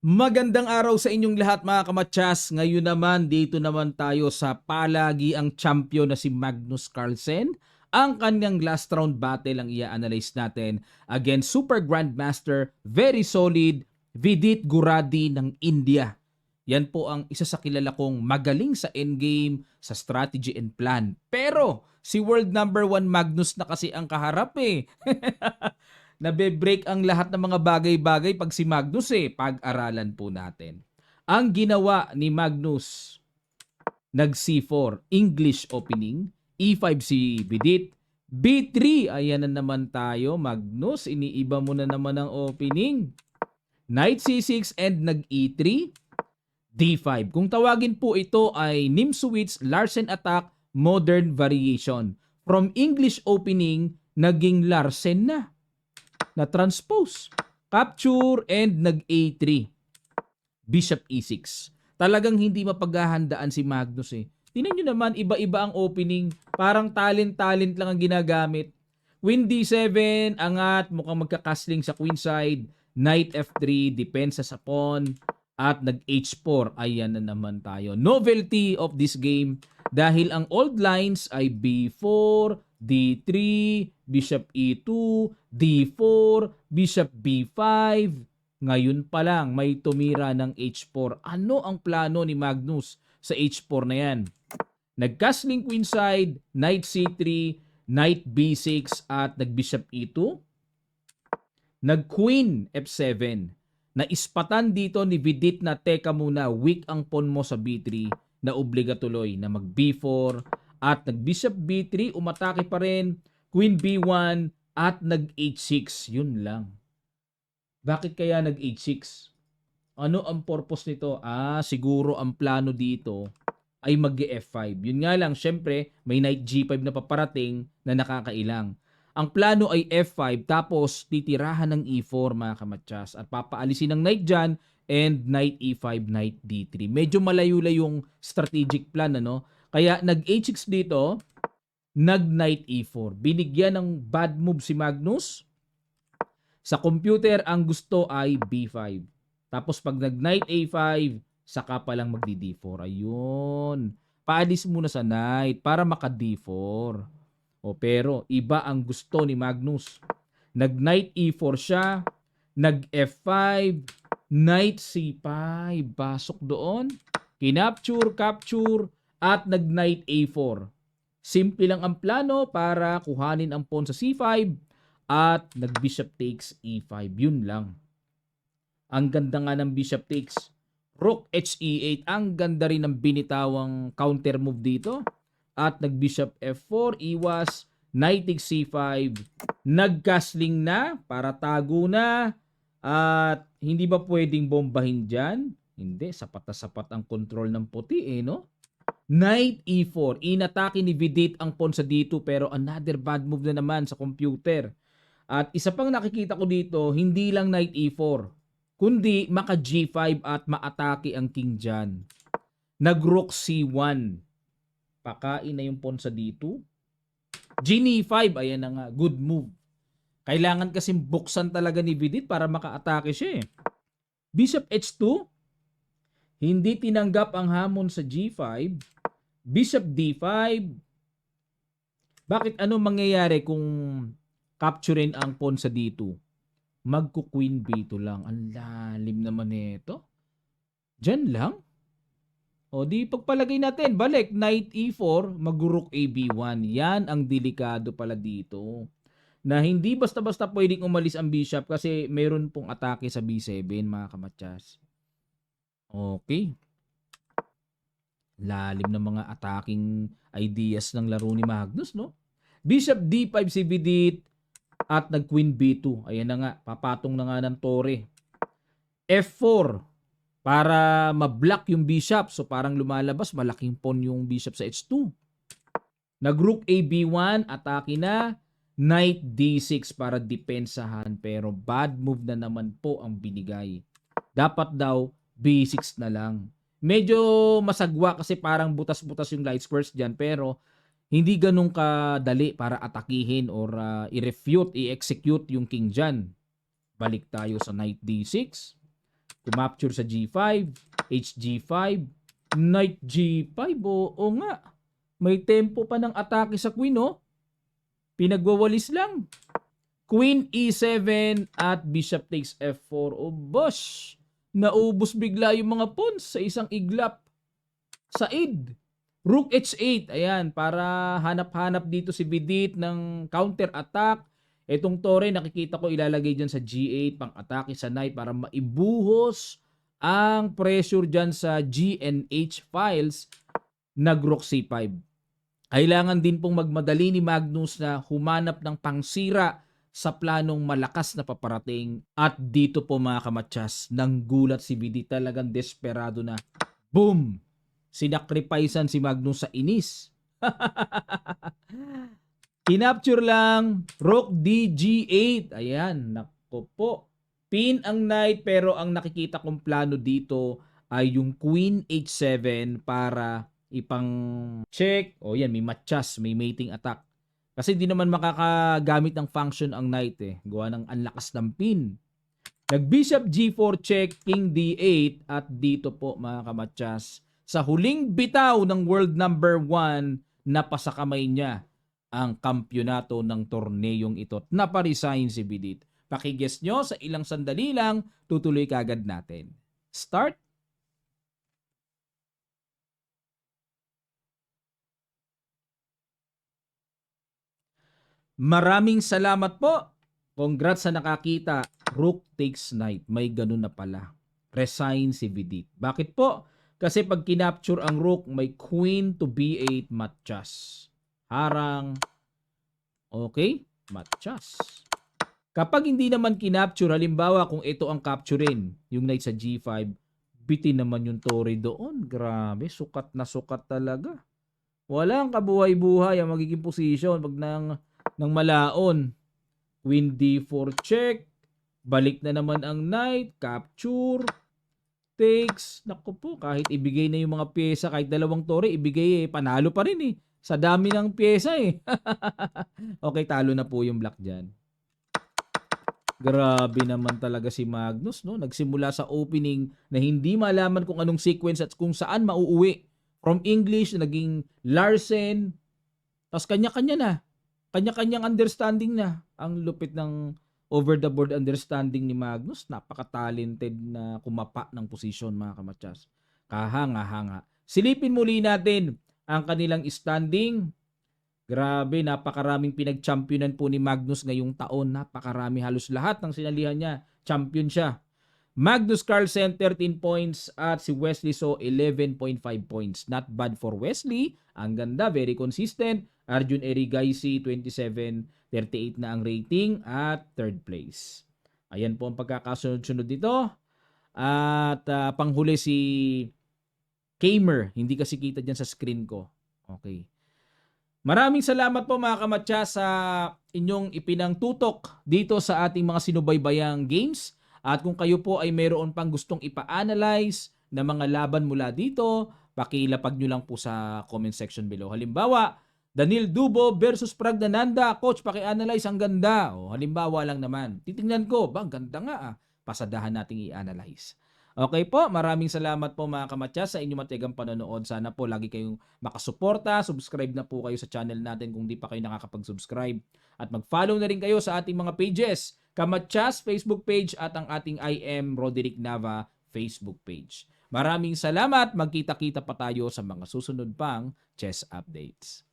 Magandang araw sa inyong lahat mga kamatsas. Ngayon naman, dito naman tayo sa palagiang champion na si Magnus Carlsen. Ang kanyang last round battle ang i-analyze natin against Super Grandmaster, very solid, Vidit Guradi ng India. Yan po ang isa sa kilala kong magaling sa endgame, sa strategy and plan. Pero si world number 1 Magnus na kasi ang kaharap eh. Nabe-break ang lahat ng mga bagay-bagay pag si Magnus eh. Pag-aralan po natin. Ang ginawa ni Magnus, nag C4, English opening, E5 si Bidit, B3, ayan na naman tayo, Magnus, iniiba mo na naman ang opening. Knight C6 and nag E3, D5. Kung tawagin po ito ay Nimzowitsch Larsen attack modern variation. From English opening, naging Larsen na transpose. Capture and nag A3. Bishop E6. Talagang hindi mapaghahandaan si Magnus eh. Tingnan nyo naman, iba-iba ang opening. Parang talent-talent lang ang ginagamit. Queen D7, angat, mukhang magkakasling sa queen side. Knight F3, depensa sa pawn. At nag H4, ayan na naman tayo. Novelty of this game, dahil ang old lines ay B4, D3, Bishop E2, D4, Bishop B5. Ngayon pa lang may tumira ng H4. Ano ang plano ni Magnus sa H4 na yan? Nag-castling queenside, Knight C3, Knight B6 at nag-Bishop E2. Nag-Queen F7. Naispatan dito ni Vidit na teka muna, weak ang pawn mo sa B3 na obliga tuloy na mag B4 at nag-Bishop B3, umatake pa rin, Queen B1 at nag-H6. Yun lang. Bakit kaya nag-H6? Ano ang purpose nito? Siguro ang plano dito ay mag-F5. Yun nga lang, syempre, may Knight G5 na paparating na nakakailang. Ang plano ay F5 tapos titirahan ng E4 mga kamatsas at papaalisin ng Knight dyan and Knight E5, Knight D3. Medyo malayo-layo yung strategic plan, ano? Kaya nag-H6 dito, nag-Knight E4. Binigyan ng bad move si Magnus. Sa computer, ang gusto ay B5. Tapos pag nag-Knight A5, saka pa lang magdi-D4. Ayun. Paalis muna sa Knight para maka-D4. Pero iba ang gusto ni Magnus. Nag-Knight E4 siya, nag-F5, Knight C5, pasok doon, kinapture, capture, at nag-Knight A4. Simple lang ang plano para kuhanin ang pawn sa C5 at nag-Bishop takes E5. Yun lang. Ang ganda nga ng Bishop takes. Rook HE8. Ang ganda rin ng binitawang counter move dito. At nag-Bishop F4, iwas, Knight takes C5, nag-castling na para tago na. At hindi ba pwedeng bombahin dyan? Hindi, sapat na sapat ang control ng puti no? Knight E4, inatake ni Vidit ang pawn sa D2 pero another bad move na naman sa computer. At isa pang nakikita ko dito, hindi lang Knight E4, kundi maka G5 at maatake ang king dyan. Nag-Rook C1. Pakain na yung pawn sa D2. Genie 5, ayan na nga, good move. Kailangan kasi buksan talaga ni Vidit para maka-atake siya eh. Bishop H2, hindi tinanggap ang hamon sa G5. Bishop D5. Bakit ano mangyayari kung capturein ang pawn sa D2? Magku-Queen B2 lang. Ang lalim naman nito. Diyan lang. Di pagpalagay natin, balik, Knight E4, mag-Rook AB1. Yan ang delikado pala dito. Na hindi basta-basta pwedeng umalis ang bishop kasi mayroon pong atake sa B7, mga kamatsas. Okay. Lalim ng mga attacking ideas ng laro ni Magnus, no? Bishop D5 si Vidit at nag-Queen B2. Ayan na nga, papatong na nga ng tore. F4. Para ma-block yung bishop. So parang lumalabas, malaking pawn yung bishop sa H2. Nag-Rook AB1, atake na. Knight D6 para depensahan. Pero bad move na naman po ang binigay. Dapat daw B6 na lang. Medyo masagwa kasi parang butas-butas yung light squares dyan. Pero hindi ganun kadali para atakihin or i-refute, i-execute yung king dyan. Balik tayo sa Knight D6. Tumapture sa G5, HG5, Knight G5. Oo nga. May tempo pa ng atake sa Queen, oh. Pinagwawalis lang. Queen E7 at Bishop takes F4. Oh, boss. Naubos bigla yung mga pawns sa isang iglap. Said. Rook H8. Ayan, para hanap-hanap dito si Vidit ng counter-attack. Itong Torre, nakikita ko ilalagay dyan sa G8, pang-atake sa Knight para maibuhos ang pressure dyan sa GNH files. Nag-Rook C5. Kailangan din pong magmadali ni Magnus na humanap ng pangsira sa planong malakas na paparating. At dito po mga kamatsas, nang gulat si Vidit, talagang desperado na. Boom! Sinakripisan si Magnus sa inis. Kinapture lang, Rook DG8. Ayan, nako po. Pin ang Knight pero ang nakikita kong plano dito ay yung Queen H7 para ipang check. O yan, may matchas, may mating attack. Kasi hindi naman makakagamit ng function ang Knight eh. Gawa ng anlakas ng pin. Nag-Bishop G4 check, King D8 at dito po mga kamatchas, sa huling bitaw ng world number 1, napasakamay niya ang kampyonato ng torneyong ito. Naparesign si Vidit. Pakiguess nyo sa ilang sandali lang, tutuloy kagad natin. Start. Maraming salamat po. Congrats sa nakakita. Rook takes Knight. May ganun na pala. Resign si Vidit. Bakit po? Kasi pag kinapture ang Rook, may Queen to B8 matchas. Harang. Okay? Matchas. Kapag hindi naman kinapture, halimbawa kung ito ang capturein, yung Knight sa G5, bitin naman yung Torre doon. Grabe, sukat na sukat talaga. Walang kabuhay-buhay ang magiging position pag ng malaon. Queen D4 check. Balik na naman ang Knight. Capture. Takes. Naku po, kahit ibigay na yung mga pyesa, kahit dalawang Torre, ibigay panalo pa rin eh. Sa dami ng pyesa eh. Okay, talo na po yung black dyan. Grabe naman talaga si Magnus, no? Nagsimula sa opening na hindi malaman kung anong sequence at kung saan mauuwi. From English, naging Larsen. Tapos kanya-kanya na. Kanya-kanyang understanding na. Ang lupit ng over-the-board understanding ni Magnus. Napaka-talented na kumapa ng posisyon, mga kamatsas. Kahanga-hanga. Silipin muli natin ang kanilang standing. Grabe, napakaraming pinag-championan po ni Magnus ngayong taon. Napakarami, halos lahat ng sinalihan niya. Champion siya. Magnus Carlsen 13 points at si Wesley So 11.5 points. Not bad for Wesley. Ang ganda, very consistent. Arjun Erigaisi 27.38 na ang rating at third place. Ayan po ang pagkakasunod-sunod dito. At panghuli si Kamer. Hindi kasi kita dyan sa screen ko. Okay. Maraming salamat po mga kamatya sa inyong ipinangtutok dito sa ating mga sinubaybayang games. At kung kayo po ay mayroon pang gustong ipa-analyze na mga laban mula dito, pakilapag nyo lang po sa comment section below. Halimbawa, Daniel Dubo versus Pragnananda. Coach, paki-analyze, ang ganda. O, halimbawa lang naman. Titingnan ko, ba, ganda nga ah. Pasadahan nating i-analyze. Okay po, maraming salamat po mga kamatya sa inyong matigang panonood. Sana po lagi kayong makasuporta. Subscribe na po kayo sa channel natin kung di pa kayo nakakapag-subscribe. At mag-follow na rin kayo sa ating mga pages. Kamatyas Facebook page at ang ating I am Roderick Nava Facebook page. Maraming salamat. Magkita-kita pa tayo sa mga susunod pang chess updates.